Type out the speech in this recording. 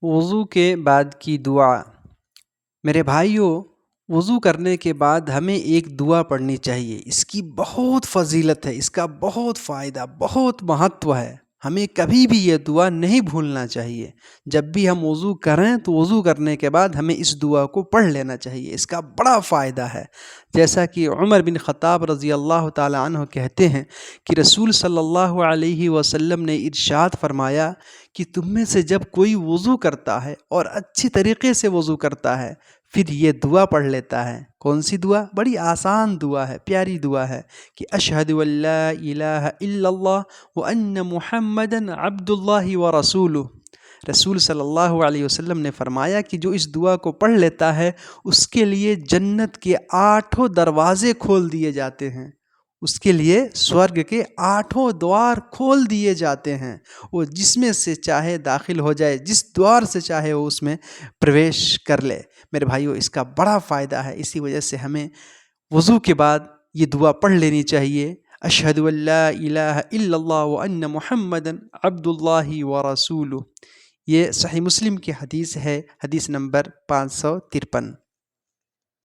وضو کے بعد کی دعا۔ میرے بھائیوں، وضو کرنے کے بعد ہمیں ایک دعا پڑھنی چاہیے۔ اس کی بہت فضیلت ہے، اس کا بہت فائدہ، بہت مہتو ہے۔ ہمیں کبھی بھی یہ دعا نہیں بھولنا چاہیے۔ جب بھی ہم وضو کریں تو وضو کرنے کے بعد ہمیں اس دعا کو پڑھ لینا چاہیے۔ اس کا بڑا فائدہ ہے۔ جیسا کہ عمر بن خطاب رضی اللہ تعالی عنہ کہتے ہیں کہ رسول صلی اللہ علیہ وسلم نے ارشاد فرمایا کہ تم میں سے جب کوئی وضو کرتا ہے اور اچھی طریقے سے وضو کرتا ہے پھر یہ دعا پڑھ لیتا ہے۔ کون سی دعا؟ بڑی آسان دعا ہے، پیاری دعا ہے کہ اشہد ان لا الہ الا اللہ وان محمدا عبد اللہ ورسولہ۔ رسول صلی اللہ علیہ وسلم نے فرمایا کہ جو اس دعا کو پڑھ لیتا ہے اس کے لیے جنت کے 8 دروازے کھول دیے جاتے ہیں۔ اس کے لیے سورگ کے 8 دوار کھول دیے جاتے ہیں۔ وہ جس میں سے چاہے داخل ہو جائے، جس دوار سے چاہے وہ اس میں پرویش کر لے۔ میرے بھائیو، اس کا بڑا فائدہ ہے۔ اسی وجہ سے ہمیں وضو کے بعد یہ دعا پڑھ لینی چاہیے۔ اشہد ان لا الہ الا اللہ وان محمدا عبد اللہ ورسولہ۔ یہ صحیح مسلم کی حدیث ہے، حدیث نمبر 553۔